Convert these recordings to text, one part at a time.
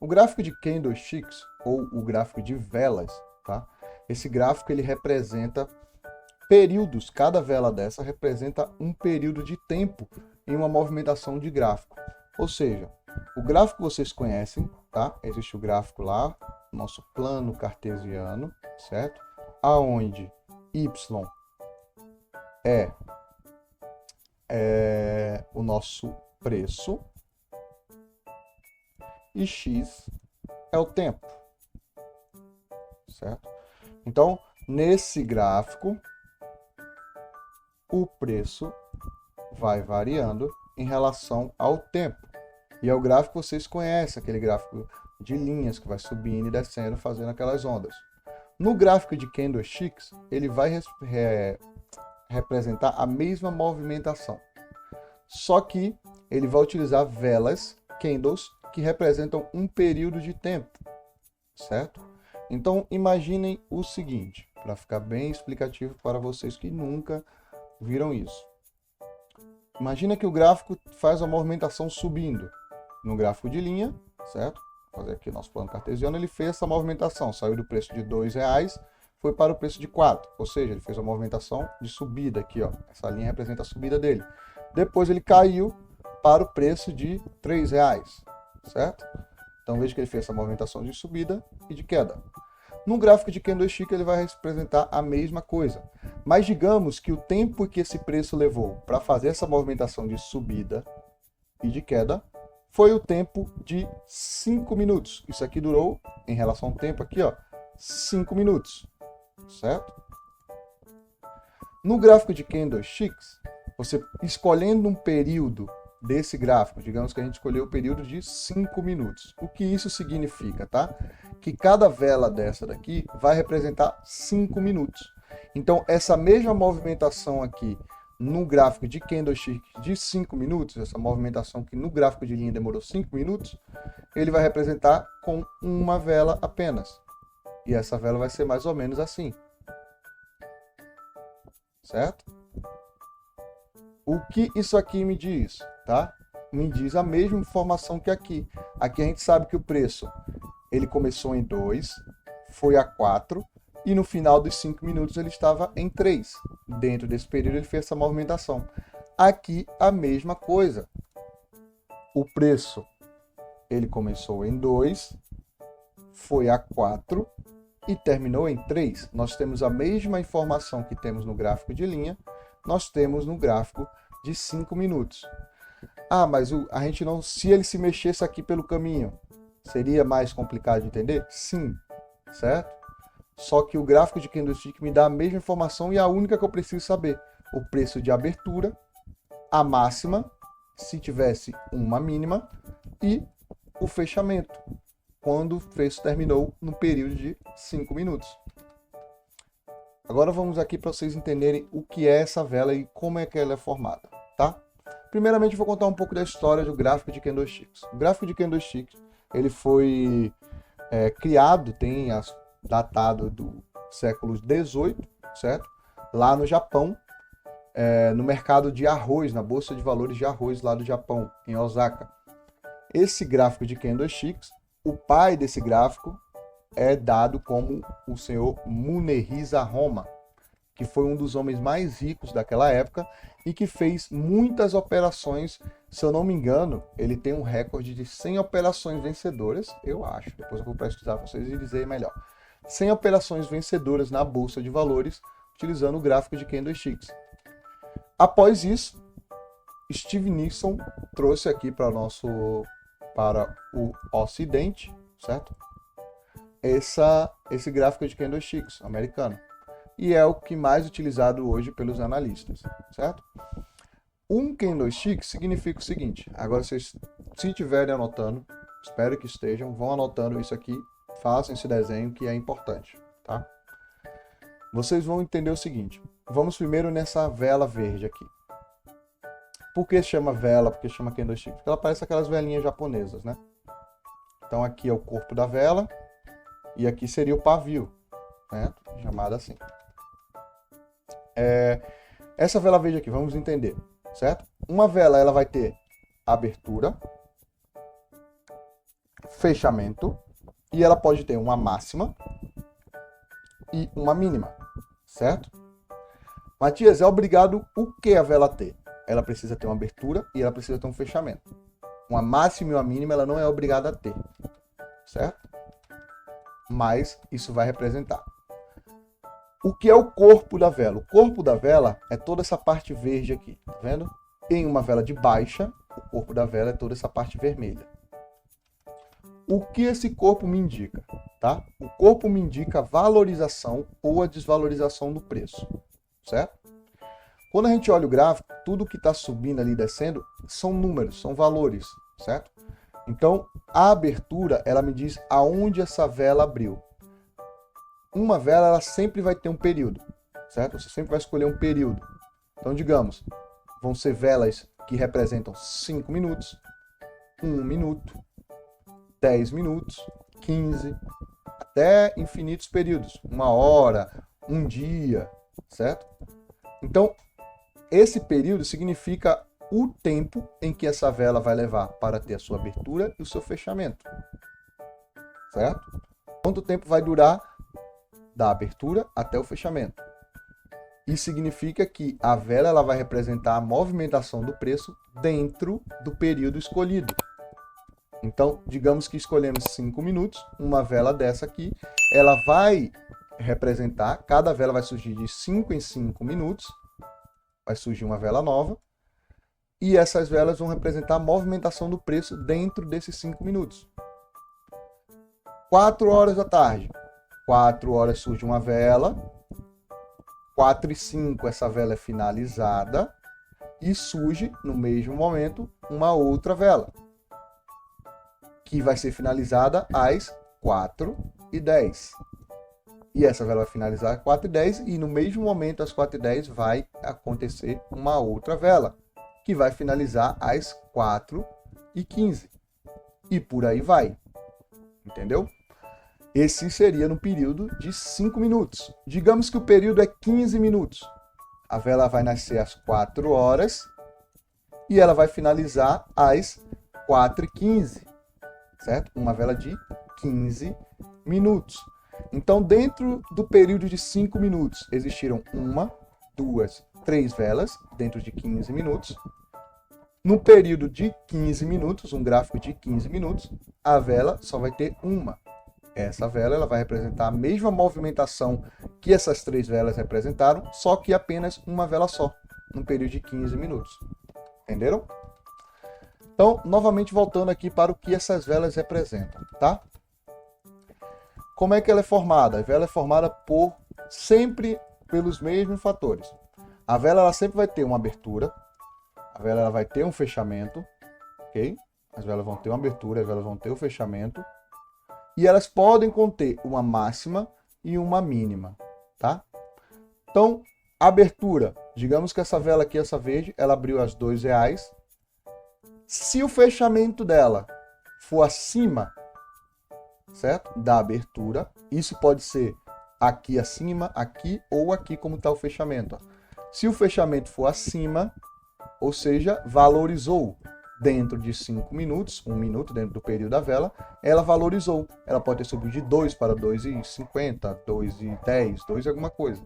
O gráfico de candlesticks, ou o gráfico de velas, tá? Esse gráfico ele representa períodos, cada vela dessa representa um período de tempo em uma movimentação de gráfico. Ou seja, o gráfico vocês conhecem, tá? Existe o gráfico lá, nosso plano cartesiano, certo? Aonde y é, o nosso preço e x é o tempo, certo? Então, nesse gráfico, o preço vai variando em relação ao tempo. E é o gráfico que vocês conhecem, aquele gráfico de linhas que vai subindo e descendo, fazendo aquelas ondas. No gráfico de candlesticks, ele vai representar a mesma movimentação. Só que ele vai utilizar velas, candles, que representam um período de tempo, certo? Então, imaginem o seguinte, para ficar bem explicativo para vocês que nunca viram isso. Imagina que o gráfico faz a movimentação subindo. No gráfico de linha, certo? Vou fazer aqui o nosso plano cartesiano, ele fez essa movimentação, saiu do preço de R$2, foi para o preço de 4, ou seja, ele fez uma movimentação de subida aqui, ó. Essa linha representa a subida dele. Depois ele caiu para o preço de R$3, certo? Então veja que ele fez essa movimentação de subida e de queda. No gráfico de candlestick ele vai representar a mesma coisa. Mas digamos que o tempo que esse preço levou para fazer essa movimentação de subida e de queda foi o tempo de 5 minutos. Isso aqui durou, em relação ao tempo aqui, ó, 5 minutos, certo? No gráfico de candlesticks, você escolhendo um período desse gráfico, digamos que a gente escolheu o período de 5 minutos. O que isso significa, tá? Que cada vela dessa daqui vai representar 5 minutos. Então, essa mesma movimentação aqui no gráfico de candlestick de 5 minutos, essa movimentação que no gráfico de linha demorou 5 minutos, ele vai representar com uma vela apenas. E essa vela vai ser mais ou menos assim. Certo? O que isso aqui me diz, tá? Me diz a mesma informação que aqui. Aqui a gente sabe que o preço, ele começou em 2, foi a 4, e no final dos 5 minutos ele estava em 3. Dentro desse período ele fez essa movimentação. Aqui a mesma coisa. O preço, ele começou em 2, foi a 4 e terminou em 3. Nós temos a mesma informação que temos no gráfico de linha, nós temos no gráfico de 5 minutos. Ah, mas a gente não, se ele se mexesse aqui pelo caminho, seria mais complicado de entender? Sim, certo? Só que o gráfico de candlestick me dá a mesma informação e a única que eu preciso saber. O preço de abertura, a máxima, se tivesse uma mínima, e o fechamento, quando o preço terminou no período de 5 minutos. Agora vamos aqui para vocês entenderem o que é essa vela e como é que ela é formada, tá? Primeiramente eu vou contar um pouco da história do gráfico de candlesticks. O gráfico de candlesticks, ele foi criado, datado do século XVIII, certo? Lá no Japão, no mercado de arroz, na bolsa de valores de arroz lá do Japão, em Osaka. Esse gráfico de candlesticks, o pai desse gráfico é dado como o senhor Munehisa Homa, que foi um dos homens mais ricos daquela época e que fez muitas operações. Se eu não me engano, ele tem um recorde de 100 operações vencedoras, eu acho. Depois eu vou pesquisar para vocês e dizer melhor. 100 operações vencedoras na bolsa de valores, utilizando o gráfico de candlesticks. Após isso, Steve Nixon trouxe aqui para o Ocidente, certo? Esse gráfico de candlesticks americano. E é o que mais utilizado hoje pelos analistas, certo? Um candlestick significa o seguinte, agora vocês, se estiverem anotando, espero que estejam, vão anotando isso aqui, façam esse desenho que é importante, tá? Vocês vão entender o seguinte, vamos primeiro nessa vela verde aqui. Por que chama vela, por que chama candlestick? Porque ela parece aquelas velinhas japonesas, né? Então aqui é o corpo da vela, e aqui seria o pavio, né? Chamado assim. Essa vela verde aqui, vamos entender, certo? Uma vela ela vai ter abertura, fechamento, e ela pode ter uma máxima e uma mínima, certo? Matias, é obrigado o que a vela ter? Ela precisa ter uma abertura e ela precisa ter um fechamento. Uma máxima e uma mínima ela não é obrigada a ter, certo? Mas isso vai representar. O que é o corpo da vela? O corpo da vela é toda essa parte verde aqui, tá vendo? Em uma vela de baixa, o corpo da vela é toda essa parte vermelha. O que esse corpo me indica? Tá? O corpo me indica a valorização ou a desvalorização do preço, certo? Quando a gente olha o gráfico, tudo que está subindo ali e descendo são números, são valores, certo? Então, a abertura, ela me diz aonde essa vela abriu. Uma vela, ela sempre vai ter um período, certo? Você sempre vai escolher um período. Então, digamos, vão ser velas que representam 5 minutos, 1 minuto, 10 minutos, 15, até infinitos períodos, 1 hora, 1 dia, certo? Então, esse período significa o tempo em que essa vela vai levar para ter a sua abertura e o seu fechamento, certo? Quanto tempo vai durar da abertura até o fechamento? Isso significa que a vela ela vai representar a movimentação do preço dentro do período escolhido. Então, digamos que escolhemos 5 minutos, uma vela dessa aqui, ela vai representar, cada vela vai surgir de 5 em 5 minutos, vai surgir uma vela nova, e essas velas vão representar a movimentação do preço dentro desses 5 minutos. 4 horas da tarde, 4 horas surge uma vela, 4 e 5 essa vela é finalizada, e surge, no mesmo momento, uma outra vela, que vai ser finalizada às 4h10. E essa vela vai finalizar às 4h10 e no mesmo momento, às 4h10, vai acontecer uma outra vela, que vai finalizar às 4h15. E por aí vai. Entendeu? Esse seria no período de 5 minutos. Digamos que o período é 15 minutos. A vela vai nascer às 4 horas e ela vai finalizar às 4h15. Certo? Uma vela de 15 minutos. Então, dentro do período de 5 minutos, existiram 1, 2, 3 velas dentro de 15 minutos. No período de 15 minutos, um gráfico de 15 minutos, a vela só vai ter uma. Essa vela ela vai representar a mesma movimentação que essas 3 velas representaram, só que apenas uma vela só, no período de 15 minutos. Entenderam? Então, novamente voltando aqui para o que essas velas representam, tá? Como é que ela é formada? A vela é formada sempre pelos mesmos fatores. A vela ela sempre vai ter uma abertura, a vela ela vai ter um fechamento, ok? As velas vão ter uma abertura, as velas vão ter o fechamento, e elas podem conter uma máxima e uma mínima, tá? Então, abertura, digamos que essa vela aqui, essa verde, ela abriu às R$2. Se o fechamento dela for acima, certo? Da abertura, isso pode ser aqui acima, aqui ou aqui como está o fechamento. Se o fechamento for acima, ou seja, valorizou dentro de 5 minutos, 1 minuto dentro do período da vela, ela valorizou. Ela pode ter subido de 2 para 2,50, 2,10, 2 alguma coisa.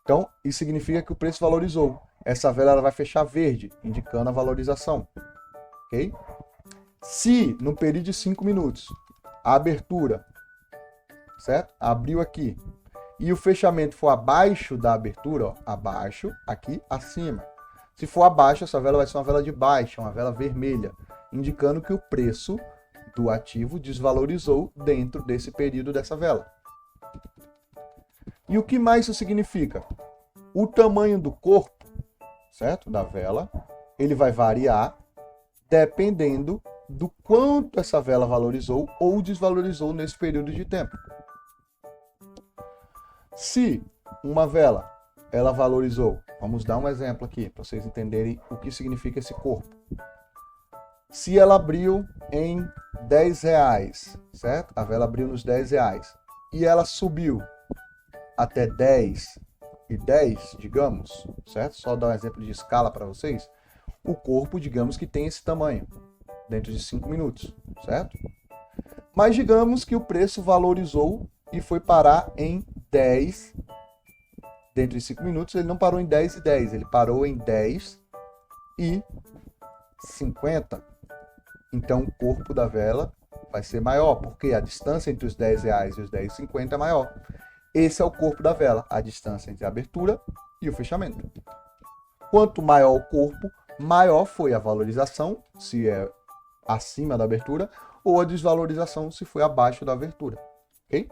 Então, isso significa que o preço valorizou. Essa vela ela vai fechar verde, indicando a valorização. Ok? Se no período de 5 minutos, a abertura, certo? Abriu aqui, e o fechamento for abaixo da abertura, ó, abaixo, aqui, acima. Se for abaixo, essa vela vai ser uma vela de baixa, uma vela vermelha, indicando que o preço do ativo desvalorizou dentro desse período dessa vela. E o que mais isso significa? O tamanho do corpo, certo? Da vela, ele vai variar dependendo do quanto essa vela valorizou ou desvalorizou nesse período de tempo. Se uma vela ela valorizou, vamos dar um exemplo aqui para vocês entenderem o que significa esse corpo. Se ela abriu em R$10, certo? A vela abriu nos R$10 e ela subiu até 10 e 10, digamos, certo? Só dar um exemplo de escala para vocês. O corpo, digamos que tem esse tamanho, dentro de 5 minutos, certo? Mas digamos que o preço valorizou e foi parar em 10. Dentro de 5 minutos, ele não parou em 10 e 10, ele parou em 10 e 50. Então, o corpo da vela vai ser maior, porque a distância entre os R$10 e os 10,50 é maior. Esse é o corpo da vela, a distância entre a abertura e o fechamento. Quanto maior o corpo, maior foi a valorização, se é acima da abertura, ou a desvalorização, se foi abaixo da abertura. Ok?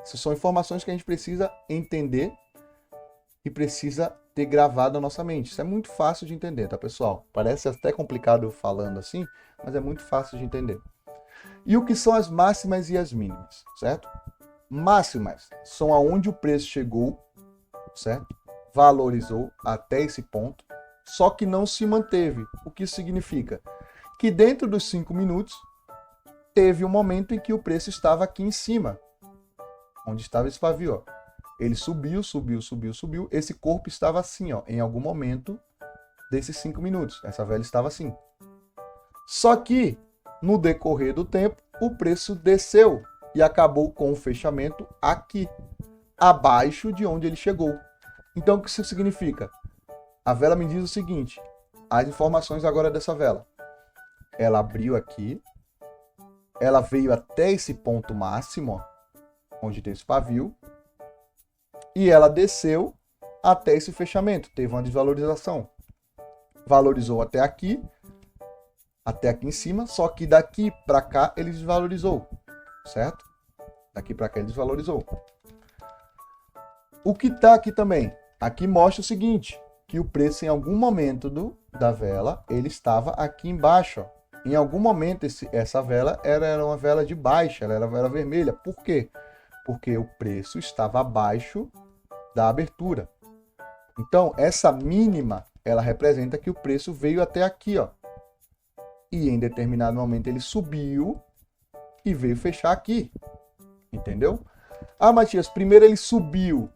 Essas são informações que a gente precisa entender e precisa ter gravado na nossa mente. Isso é muito fácil de entender, tá, pessoal? Parece até complicado falando assim, mas é muito fácil de entender. E o que são as máximas e as mínimas, certo? Máximas são aonde o preço chegou, certo? Valorizou até esse ponto, só que não se manteve. O que significa? Que dentro dos 5 minutos, teve um momento em que o preço estava aqui em cima, onde estava esse pavio, ó. Ele subiu, subiu, subiu, subiu. Esse corpo estava assim, ó, em algum momento desses 5 minutos. Essa vela estava assim. Só que, no decorrer do tempo, o preço desceu e acabou com o fechamento aqui, abaixo de onde ele chegou. Então, o que isso significa? A vela me diz o seguinte, as informações agora dessa vela. Ela abriu aqui, ela veio até esse ponto máximo, ó, onde tem esse pavio, e ela desceu até esse fechamento, teve uma desvalorização. Valorizou até aqui em cima, só que daqui para cá ele desvalorizou, certo? Daqui para cá ele desvalorizou. O que está aqui também? Aqui mostra o seguinte, que o preço em algum momento da vela, ele estava aqui embaixo, ó. Em algum momento essa vela era uma vela de baixa, ela era uma vela vermelha. Por quê? Porque o preço estava abaixo da abertura. Então, essa mínima, ela representa que o preço veio até aqui, ó. E em determinado momento ele subiu e veio fechar aqui. Entendeu? Ah, Matias, primeiro ele subiu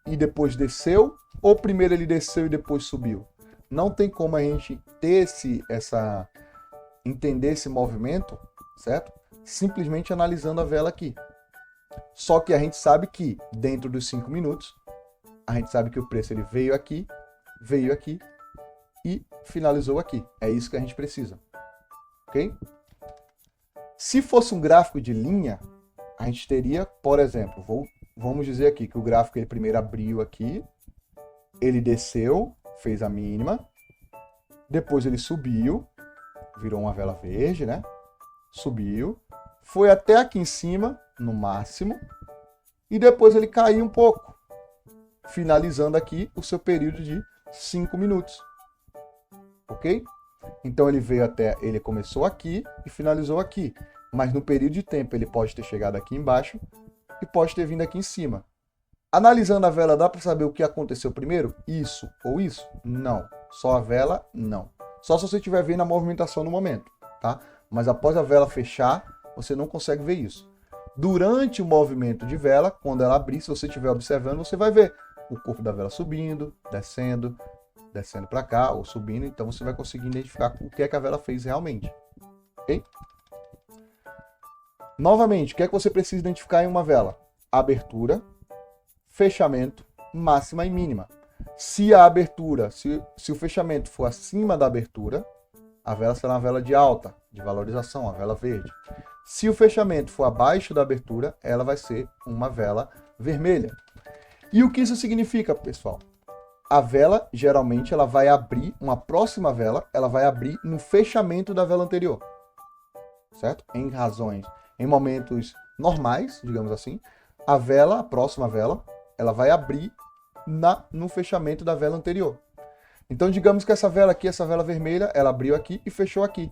e depois desceu, ou primeiro ele desceu e depois subiu? Não tem como a gente ter entender esse movimento, certo? Simplesmente analisando a vela aqui. Só que a gente sabe que dentro dos 5 minutos, a gente sabe que o preço ele veio aqui e finalizou aqui. É isso que a gente precisa. Ok? Se fosse um gráfico de linha, a gente teria, por exemplo, vamos dizer aqui que o gráfico ele primeiro abriu aqui, ele desceu, fez a mínima, depois ele subiu, virou uma vela verde, né? Subiu, foi até aqui em cima, no máximo, e depois ele caiu um pouco, finalizando aqui o seu período de 5 minutos. Ok? Então ele começou aqui e finalizou aqui, mas no período de tempo ele pode ter chegado aqui embaixo e pode ter vindo aqui em cima. Analisando a vela, dá para saber o que aconteceu primeiro? Isso ou isso? Não. Só a vela? Não. Só se você estiver vendo a movimentação no momento, tá? Mas após a vela fechar, você não consegue ver isso. Durante o movimento de vela, quando ela abrir, se você estiver observando, você vai ver o corpo da vela subindo, descendo para cá, ou subindo. Então você vai conseguir identificar o que é que a vela fez realmente. Ok? Novamente, o que é que você precisa identificar em uma vela? Abertura, fechamento, máxima e mínima. Se a abertura, se o fechamento for acima da abertura, a vela será uma vela de alta, de valorização, uma vela verde. Se o fechamento for abaixo da abertura, ela vai ser uma vela vermelha. E o que isso significa, pessoal? A vela, geralmente, ela vai abrir, uma próxima vela, ela vai abrir no fechamento da vela anterior. Certo? Em momentos normais, digamos assim, a próxima vela, ela vai abrir no fechamento da vela anterior. Então, digamos que essa vela aqui, essa vela vermelha, ela abriu aqui e fechou aqui.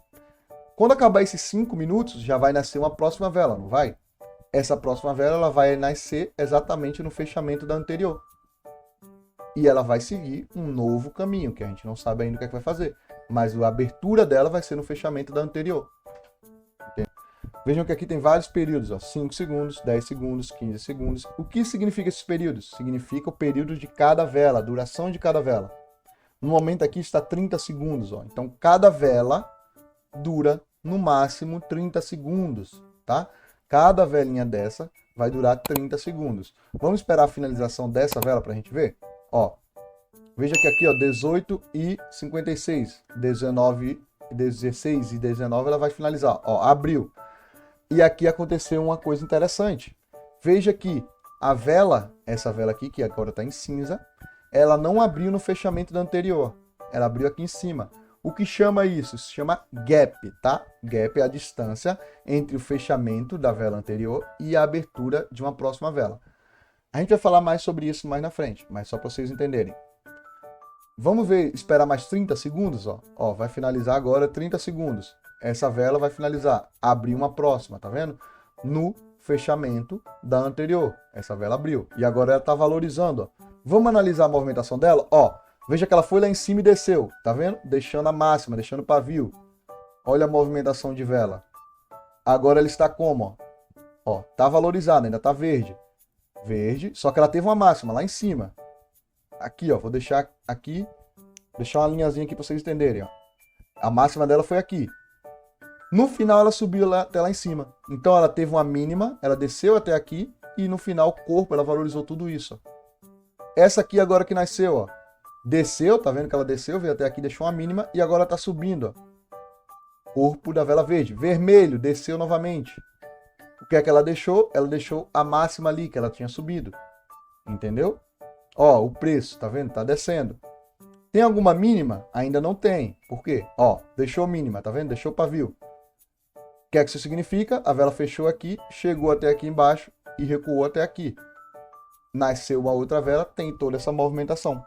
Quando acabar esses 5 minutos, já vai nascer uma próxima vela, não vai? Essa próxima vela ela vai nascer exatamente no fechamento da anterior. E ela vai seguir um novo caminho, que a gente não sabe ainda o que é que vai fazer. Mas a abertura dela vai ser no fechamento da anterior. Entende? Vejam que aqui tem vários períodos, ó, 5 segundos, 10 segundos, 15 segundos. O que significa esses períodos? Significa o período de cada vela, a duração de cada vela. No momento aqui está 30 segundos. Ó. Então, cada vela dura, no máximo, 30 segundos. tá? Cada velinha dessa vai durar 30 segundos. Vamos esperar a finalização dessa vela para a gente ver? Ó, veja que aqui, ó, 18 e 56, 19, 16 e 19 ela vai finalizar. Ó, abriu. E aqui aconteceu uma coisa interessante. Veja que a vela, essa vela aqui, que agora está em cinza, ela não abriu no fechamento da anterior. Ela abriu aqui em cima. O que chama isso? Se chama gap, tá? Gap é a distância entre o fechamento da vela anterior e a abertura de uma próxima vela. A gente vai falar mais sobre isso mais na frente, mas só para vocês entenderem. Vamos ver, esperar mais 30 segundos, ó. Ó, vai finalizar agora 30 segundos. Essa vela vai finalizar, abrir uma próxima, tá vendo? No fechamento da anterior. Essa vela abriu. E agora ela está valorizando, ó. Vamos analisar a movimentação dela? Ó, veja que ela foi lá em cima e desceu, tá vendo? Deixando a máxima, deixando o pavio. Olha a movimentação de vela. Agora ela está como, ó? Ó, tá valorizada, ainda tá verde. Verde, só que ela teve uma máxima lá em cima. Aqui, ó, vou deixar aqui, deixar uma linhazinha aqui para vocês entenderem, ó. A máxima dela foi aqui. No final ela subiu lá, até lá em cima. Então ela teve uma mínima, ela desceu até aqui e no final o corpo ela valorizou tudo isso, ó. Essa aqui agora que nasceu, ó, desceu, tá vendo que ela desceu, veio até aqui, deixou uma mínima e agora tá subindo, ó. Corpo da vela verde. Vermelho, desceu novamente. O que é que ela deixou? Ela deixou a máxima ali que ela tinha subido. Entendeu? Ó, o preço, tá vendo? Tá descendo. Tem alguma mínima? Ainda não tem. Por quê? Ó, deixou mínima, tá vendo? Deixou pavio. O que é que isso significa? A vela fechou aqui, chegou até aqui embaixo e recuou até aqui. Nasceu uma outra vela, tem toda essa movimentação.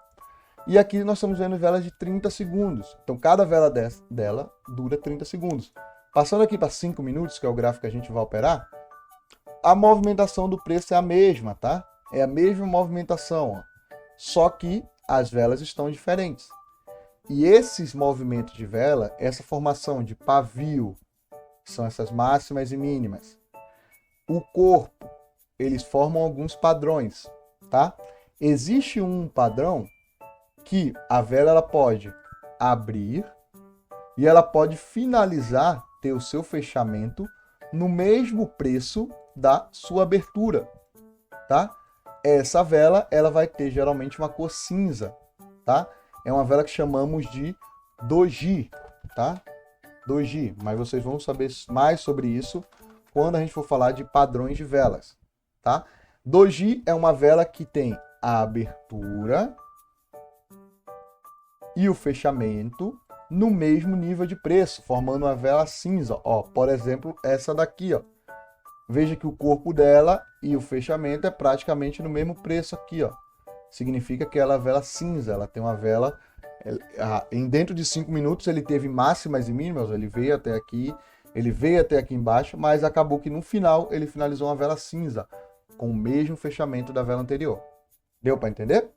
E aqui nós estamos vendo velas de 30 segundos. Então, cada vela dela dura 30 segundos. Passando aqui para 5 minutos, que é o gráfico que a gente vai operar, a movimentação do preço é a mesma, tá? É a mesma movimentação, ó. Só que as velas estão diferentes. E esses movimentos de vela, essa formação de pavio, são essas máximas e mínimas. O corpo, eles formam alguns padrões, tá? Existe um padrão que a vela ela pode abrir e ela pode finalizar, ter o seu fechamento no mesmo preço da sua abertura, tá? Essa vela ela vai ter geralmente uma cor cinza, tá? É uma vela que chamamos de doji, tá? Doji, mas vocês vão saber mais sobre isso quando a gente for falar de padrões de velas, tá? Doji é uma vela que tem a abertura e o fechamento no mesmo nível de preço, formando uma vela cinza. Ó, por exemplo, essa daqui, ó. Veja que o corpo dela e o fechamento é praticamente no mesmo preço aqui, ó. Significa que ela é vela cinza, ela tem uma vela... Dentro de 5 minutos ele teve máximas e mínimas, ele veio até aqui, ele veio até aqui embaixo, mas acabou que no final ele finalizou uma vela cinza, com o mesmo fechamento da vela anterior. Deu para entender?